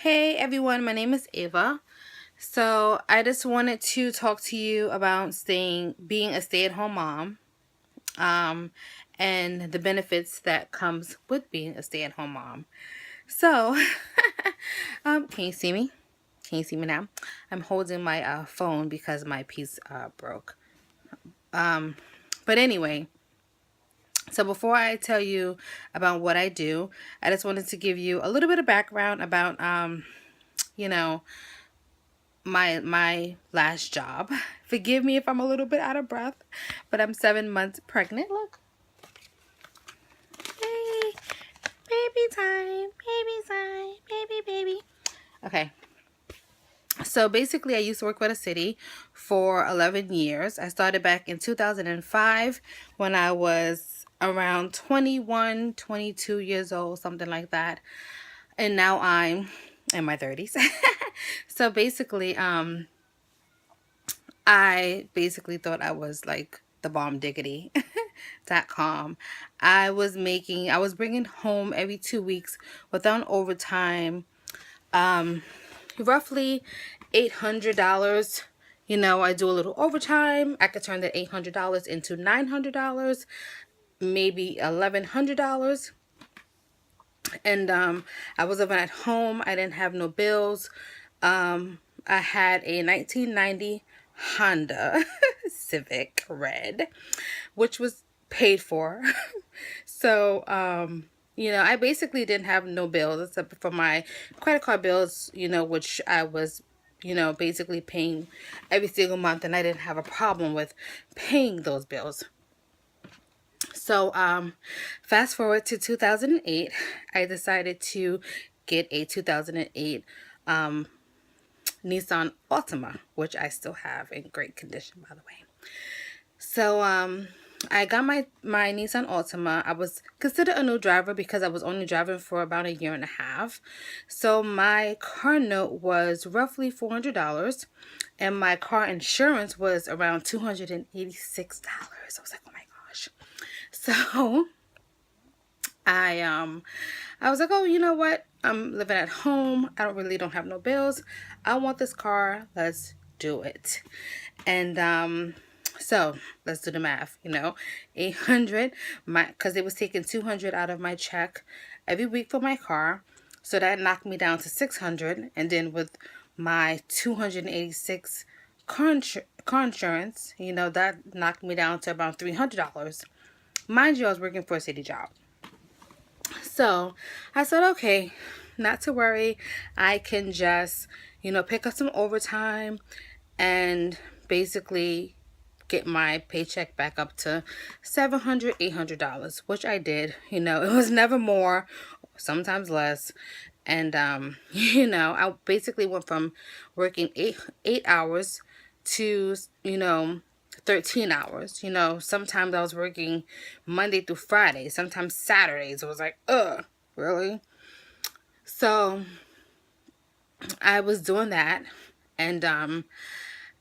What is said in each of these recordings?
Hey everyone, my name is Ava. So I just wanted to talk to you about being a stay-at-home mom, um, and the benefits that comes with being a stay-at-home mom. So, can you see me? Can you see me now? I'm holding my phone because my piece broke. But anyway, so before I tell you about what I do, I just wanted to give you a little bit of background about you know my last job. Forgive me if I'm a little bit out of breath, but I'm 7 months pregnant. Look, hey, baby time, baby. Okay, so basically, I used to work for the city for 11 years. I started back in 2005 when I was around 21, 22 years old, something like that. And now I'm in my 30s. So basically, I basically thought I was like the bomb diggity.com. I was bringing home every 2 weeks without overtime, roughly $800. I do a little overtime. I could turn that $800 into $900, maybe $1,100. And I was living at home. I didn't have no bills. I had a 1990 Honda Civic Red, which was paid for. So, I basically didn't have no bills except for my credit card bills, which I was, basically paying every single month, and I didn't have a problem with paying those bills. So, fast forward to 2008, I decided to get a 2008 Nissan Altima, which I still have in great condition, by the way. So, I got my Nissan Altima. I was considered a new driver because I was only driving for about a year and a half. So my car note was roughly $400, and my car insurance was around $286. I was like, oh my gosh. So I was like, oh, you know what? I'm living at home. I don't have no bills. I want this car. Let's do it. And so let's do the math, 800, because they was taking 200 out of my check every week for my car. So that knocked me down to 600. And then with my 286 car insurance, that knocked me down to about $300. Mind you, I was working for a city job. So I said, okay, not to worry. I can just, pick up some overtime and basically get my paycheck back up to $700, $800, which I did. It was never more, sometimes less. And, I basically went from working eight hours to, 13 hours. Sometimes I was working Monday through Friday, sometimes Saturdays. It was like, ugh, really? So I was doing that, and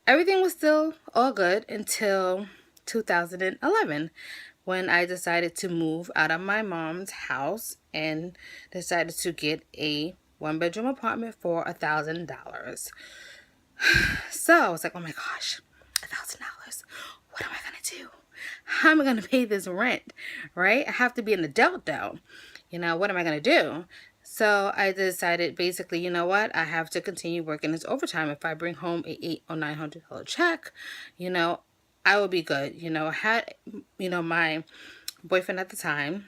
everything was still all good until 2011, when I decided to move out of my mom's house and decided to get a one-bedroom apartment for $1,000. So I was like, oh my gosh, $1,000. What am I going to do? How am I going to pay this rent, right? I have to be an adult though. What am I going to do? So I decided, basically, you know what? I have to continue working this overtime. If I bring home a $800 or $900 check, I will be good. I had, my boyfriend at the time,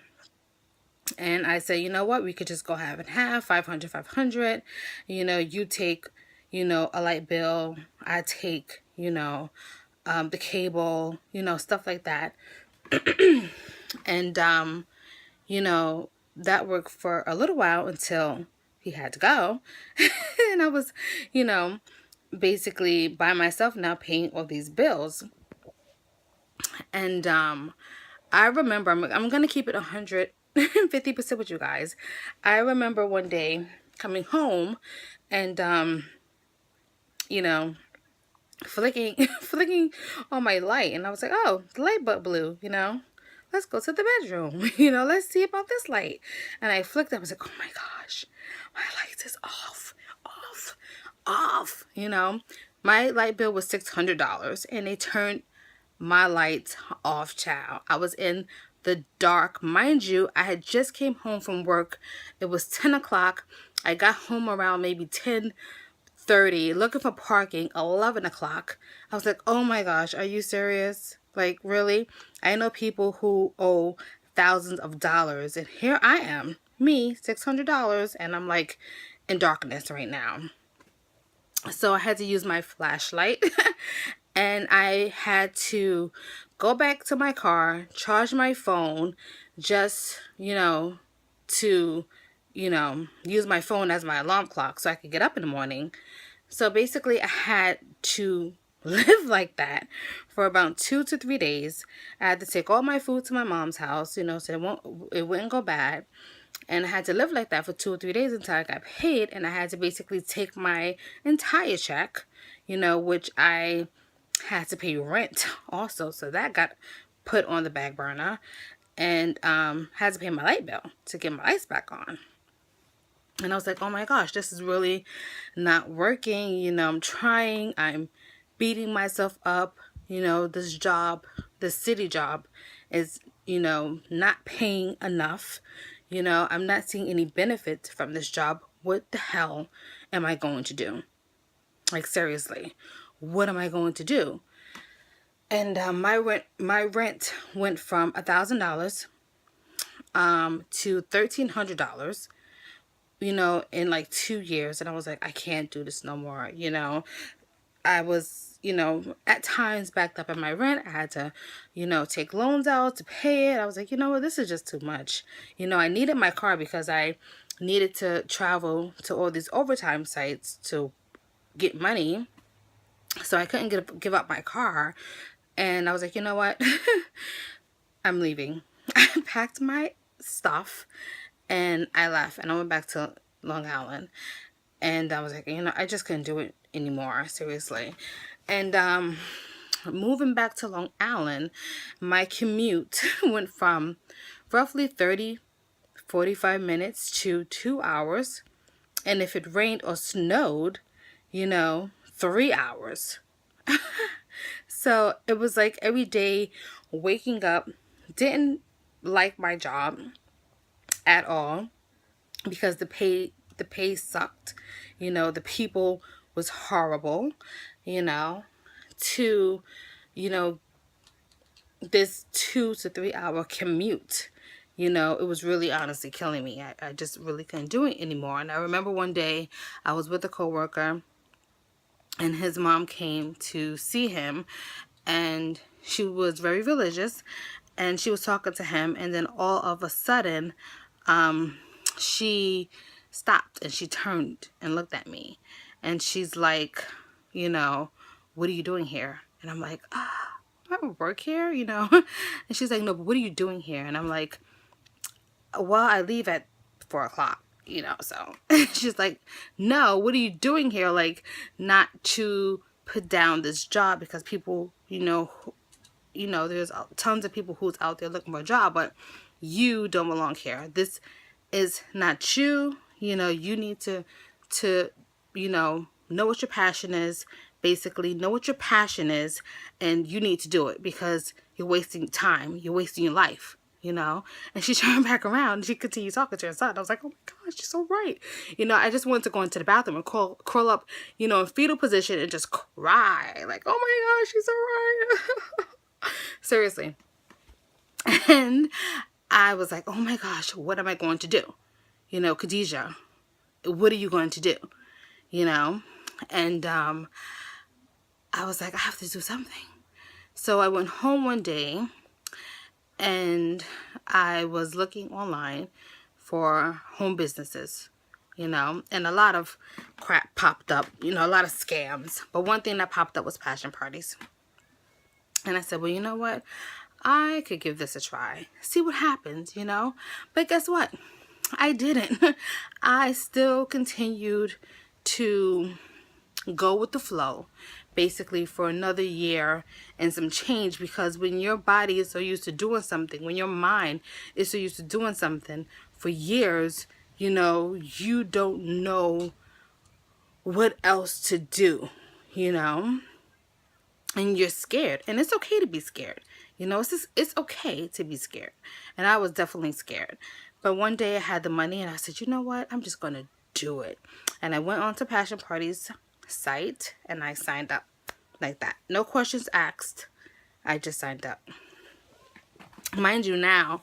and I said, you know what? We could just go half and half, 500, 500. You take, a light bill. I take, the cable, stuff like that. And, that worked for a little while until he had to go. And I was, basically by myself now paying all these bills. And I remember, I'm going to keep it 150% with you guys. I remember one day coming home and, flicking on my light. And I was like, oh, the light bulb blew, let's go to the bedroom. Let's see about this light. And I flicked. I was like, oh my gosh, my lights is off. You know, my light bill was $600 and they turned my lights off, child. I was in the dark. Mind you, I had just came home from work. It was 10 o'clock. I got home around maybe 10:30, looking for parking, 11 o'clock. I was like, oh my gosh, are you serious? Like, really? I know people who owe thousands of dollars, and here I am, me, $600, and I'm like in darkness right now. So I had to use my flashlight and I had to go back to my car, charge my phone, just, to, use my phone as my alarm clock so I could get up in the morning. So basically I had to live like that for about 2 to 3 days. I had to take all my food to my mom's house, so it wouldn't go bad. And I had to live like that for 2 or 3 days until I got paid. And I had to basically take my entire check, which I had to pay rent also. So that got put on the back burner. And had to pay my light bill to get my lights back on. And I was like, oh my gosh, this is really not working. I'm trying. I'm beating myself up. This job, this city job is, not paying enough. I'm not seeing any benefits from this job. What the hell am I going to do? Like, seriously, what am I going to do? And my rent went from $1,000 to $1,300, in like 2 years. And I was like, I can't do this no more. I was, at times backed up in my rent. I had to, take loans out to pay it. I was like, this is just too much. I needed my car because I needed to travel to all these overtime sites to get money. So I couldn't give up my car. And I was like, you know what? I'm leaving. I packed my stuff and I left and I went back to Long Island. And I was like, I just couldn't do it anymore, seriously. And moving back to Long Island, my commute went from roughly 45 minutes to 2 hours. And if it rained or snowed, 3 hours. So it was like every day waking up, didn't like my job at all because the pay sucked. The people was horrible, to, this 2 to 3 hour commute. It was really honestly killing me. I just really couldn't do it anymore. And I remember one day I was with a coworker and his mom came to see him, and she was very religious, and she was talking to him, and then all of a sudden, she stopped and she turned and looked at me, and she's like, what are you doing here? And I'm like, I work here, and she's like, no, but what are you doing here? And I'm like, well, I leave at 4 o'clock. So she's like, no, what are you doing here? Like, not to put down this job because people, there's tons of people who's out there looking for a job, but you don't belong here. This is not you. You need to know what your passion is. Basically, know what your passion is, and you need to do it because you're wasting time. You're wasting your life. And she turned back around and she continued talking to her son. I was like, oh my gosh, she's so right. I just wanted to go into the bathroom and curl up, in fetal position and just cry. Like, oh my gosh, she's so right. Seriously. And I was like, oh my gosh, what am I going to do? Khadijah, what are you going to do? And I was like, I have to do something. So I went home one day and I was looking online for home businesses, and a lot of crap popped up, a lot of scams. But one thing that popped up was passion parties. And I said, well, you know what? I could give this a try. See what happens, But guess what? I didn't. I still continued to go with the flow, basically, for another year and some change, because when your body is so used to doing something, when your mind is so used to doing something for years, you know, you don't know what else to do, you know, and you're scared, and it's okay to be scared. You know, it's okay to be scared. And I was definitely scared. But one day I had the money and I said, you know what? I'm just going to do it. And I went on to Passion Party's site and I signed up like that. No questions asked. I just signed up. Mind you, now,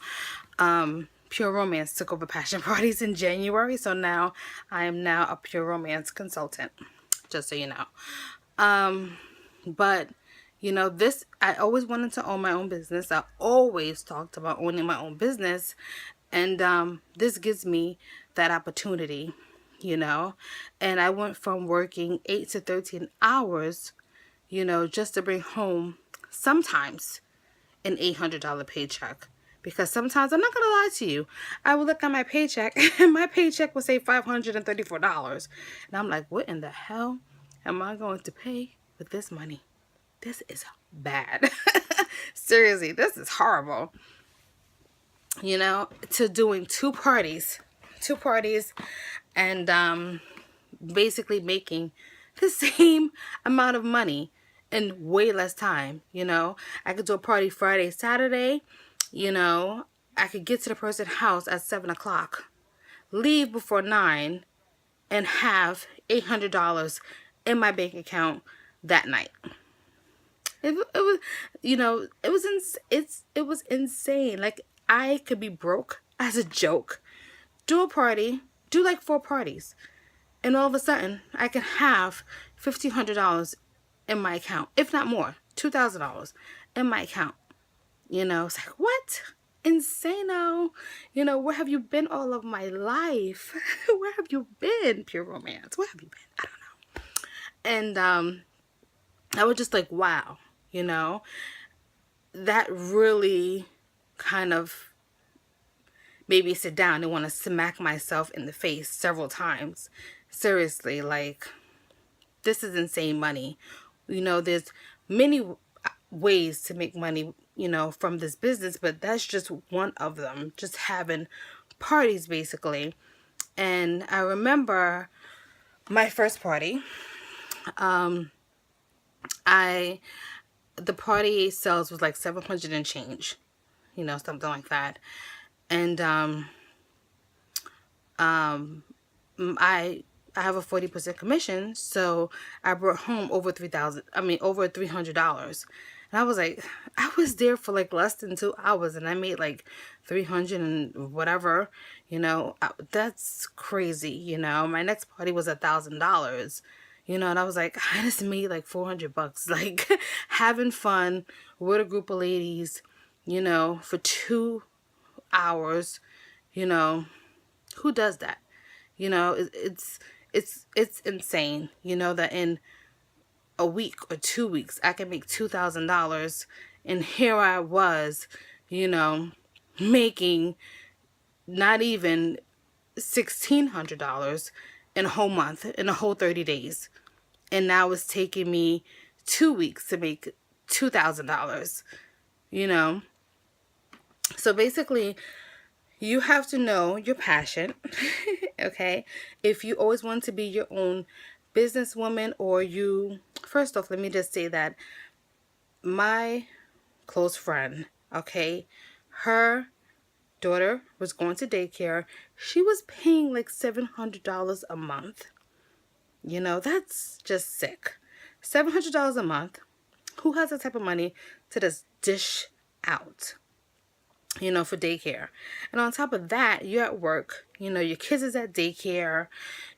Pure Romance took over Passion Parties in January. So now I am now a Pure Romance consultant, just so you know. But you know, I always wanted to own my own business. I always talked about owning my own business. And this gives me that opportunity, you know. And I went from working 8 to 13 hours, you know, just to bring home sometimes an $800 paycheck. Because sometimes, I'm not going to lie to you, I would look at my paycheck and my paycheck would say $534. And I'm like, what in the hell am I going to pay with this money? This is bad. Seriously, this is horrible. You know, to doing two parties and basically making the same amount of money in way less time. You know, I could do a party Friday, Saturday, you know, I could get to the person's house at 7 o'clock, leave before 9, and have $800 in my bank account that night. It was, you know, it was insane. Like, I could be broke as a joke, do a party, do like 4 parties, and all of a sudden I can have $1,500 in my account, if not more, $2,000 in my account. You know, it's like, what? Insano. You know, where have you been all of my life? Where have you been, Pure Romance? Where have you been? I don't know. And I was just like, wow, you know, that really kind of made me sit down and want to smack myself in the face several times. Seriously, like, this is insane money. You know, there's many ways to make money, you know, from this business, but that's just one of them. Just having parties, basically. And I remember my first party. The party sales was like 700 and change, you know, something like that. And I have a 40% commission, so I brought home over over $300. And I was like, I was there for like less than 2 hours and I made like 300 and whatever, you know. That's crazy, you know. My next party was $1,000, you know, and I was like, I just made like $400, like, having fun with a group of ladies, you know, for 2 hours, you know. Who does that? You know, it's insane, you know, that in a week or 2 weeks I can make $2,000, and here I was, you know, making not even $1,600 in a whole month, in a whole 30 days. And now it's taking me 2 weeks to make $2,000, you know. So basically, you have to know your passion, okay? If you always want to be your own businesswoman, or first off, let me just say that my close friend, okay, her daughter was going to daycare. She was paying like $700 a month. You know, that's just sick. $700 a month. Who has that type of money to just dish out, you know, for daycare? And on top of that, you're at work, you know, your kids is at daycare,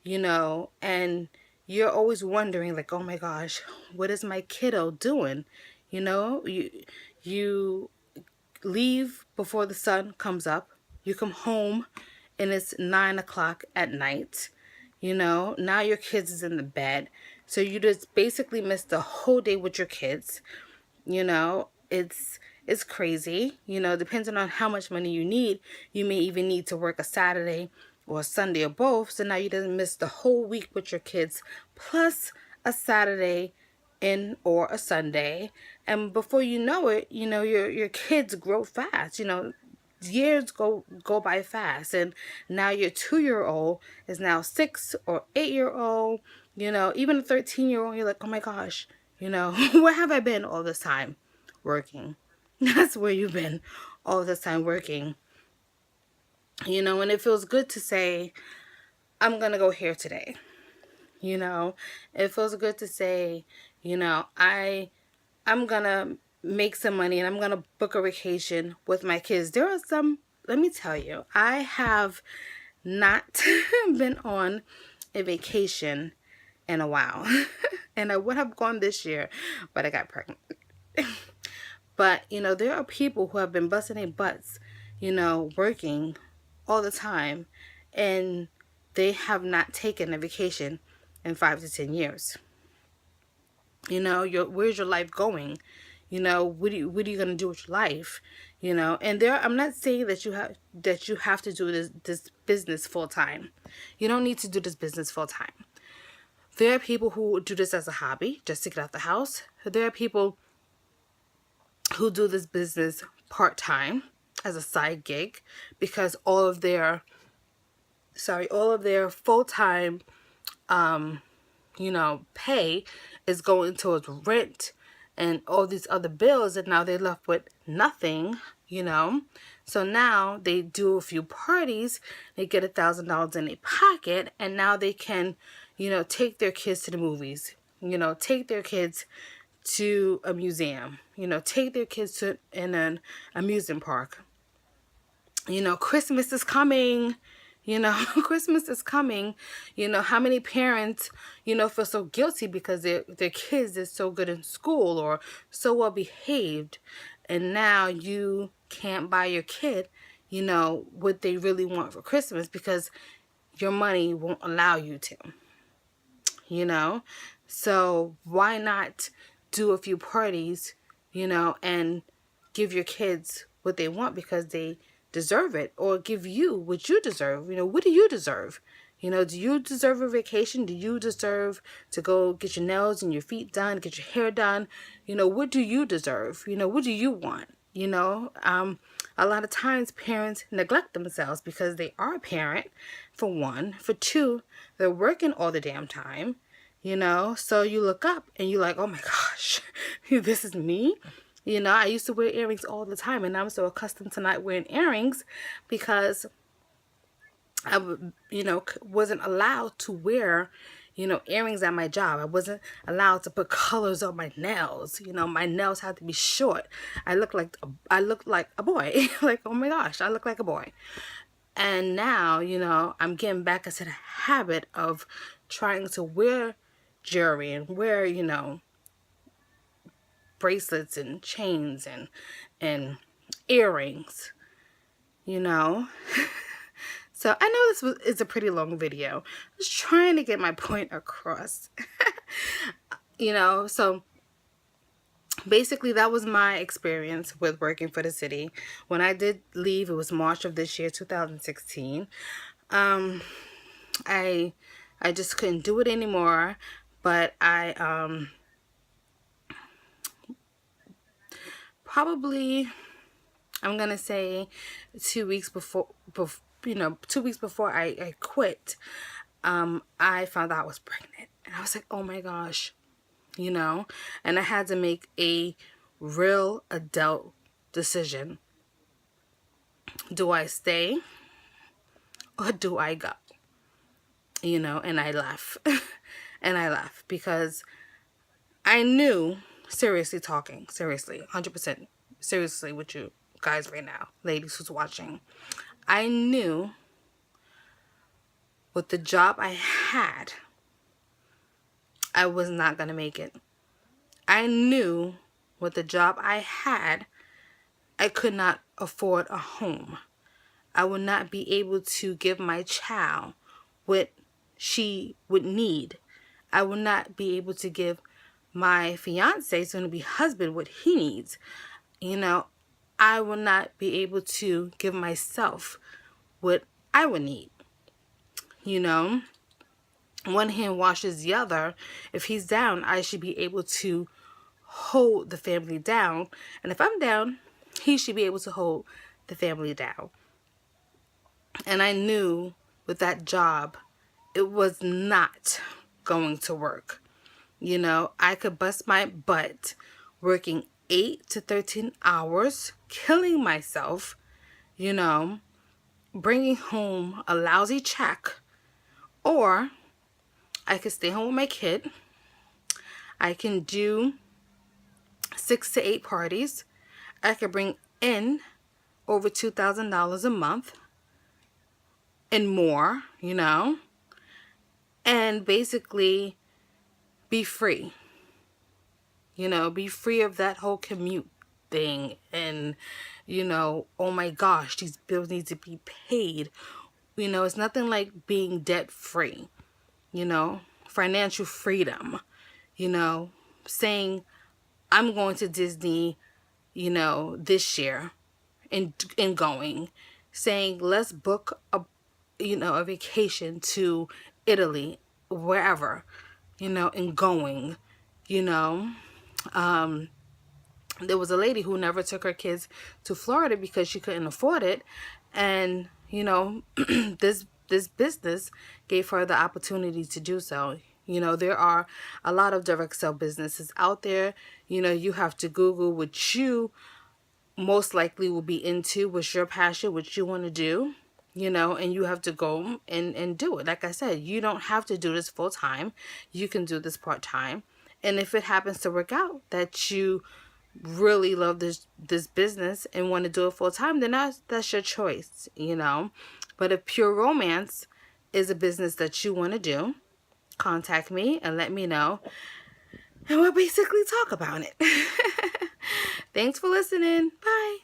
you know, and you're always wondering, like, oh my gosh, what is my kiddo doing? You know, you leave before the sun comes up, you come home and it's 9 o'clock at night, you know, now your kids is in the bed, so you just basically miss the whole day with your kids. You know, it's crazy. You know, depending on how much money you need, you may even need to work a Saturday or a Sunday or both. So now you doesn't miss the whole week with your kids, plus a Saturday or a Sunday. And before you know it, you know, your kids grow fast. You know, years go by fast, and now your 2-year-old is now 6 or 8-year-old. Even a 13-year-old, you're like, oh my gosh, where have I been all this time? Working. That's where you've been all this time, working. And it feels good to say, I'm gonna go here today. It feels good to say, I'm gonna make some money and I'm gonna book a vacation with my kids. There are some, let me tell you, I have not been on a vacation in a while. And I would have gone this year, but I got pregnant. But, there are people who have been busting their butts, working all the time, and they have not taken a vacation in 5 to 10 years. Where's your life going? What are you gonna do with your life? And I'm not saying that you have to do this business full time. You don't need to do this business full time. There are people who do this as a hobby, just to get out the house. There are people who do this business part time as a side gig, because all of their full time pay is going towards rent and all these other bills, and now they're left with nothing. So now they do a few parties, they get $1,000 in their pocket, and now they can take their kids to the movies, take their kids to a museum, take their kids to an amusement park. Christmas is coming. Christmas is coming. How many parents, feel so guilty because their kids is so good in school or so well behaved, and now you can't buy your kid, what they really want for Christmas because your money won't allow you to. So why not do a few parties, and give your kids what they want because they deserve it, or give you what you deserve. What do you deserve? Do you deserve a vacation? Do you deserve to go get your nails and your feet done, get your hair done? What do you deserve? What do you want? A lot of times parents neglect themselves because they are a parent, for one. For two, they're working all the damn time, so you look up and you're like, oh my gosh, this is me. I used to wear earrings all the time, and I'm so accustomed to not wearing earrings because I, wasn't allowed to wear, earrings at my job. I wasn't allowed to put colors on my nails. My nails had to be short. I looked like a boy. Like, oh my gosh, I look like a boy. And now, I'm getting back into the habit of trying to wear jewelry and wear, bracelets and chains and earrings, So I know is a pretty long video. I was trying to get my point across. So basically that was my experience with working for the city. When I did leave, it was March of this year, 2016. I just couldn't do it anymore, but I probably, I'm gonna say 2 weeks before 2 weeks before I quit, I found out I was pregnant, and I was like, oh my gosh, and I had to make a real adult decision. Do I stay or do I go? And I left. And I left because I knew, seriously, 100% seriously with you guys right now, ladies who's watching, I knew with the job I had, I was not going to make it. I knew with the job I had, I could not afford a home. I would not be able to give my child what she would need. I would not be able to give my fiance, soon to be husband, what he needs. I will not be able to give myself what I would need. One hand washes the other. If he's down, I should be able to hold the family down. And if I'm down, he should be able to hold the family down. And I knew with that job, it was not going to work. You know, I could bust my butt working 8 to 13 hours, killing myself, you know, bringing home a lousy check, or I could stay home with my kid. I can do 6 to 8 parties. I could bring in over $2,000 a month and more, you know, and basically be free. You know, be free of that whole commute thing and, you know, oh my gosh, these bills need to be paid. You know, it's nothing like being debt free, you know, financial freedom, you know, saying I'm going to Disney, you know, this year and going, saying let's book a vacation to Italy, wherever, you know, and going, you know. There was a lady who never took her kids to Florida because she couldn't afford it, and you know, this business gave her the opportunity to do so. You know, there are a lot of direct sell businesses out there. You know, you have to Google what you most likely will be into, what's your passion, what you want to do, you know, and you have to go and do it. Like I said, you don't have to do this full time. You can do this part time. And if it happens to work out that you really love this business and want to do it full time, then that's your choice, you know. But if Pure Romance is a business that you want to do, contact me and let me know, and we'll basically talk about it. Thanks for listening. Bye.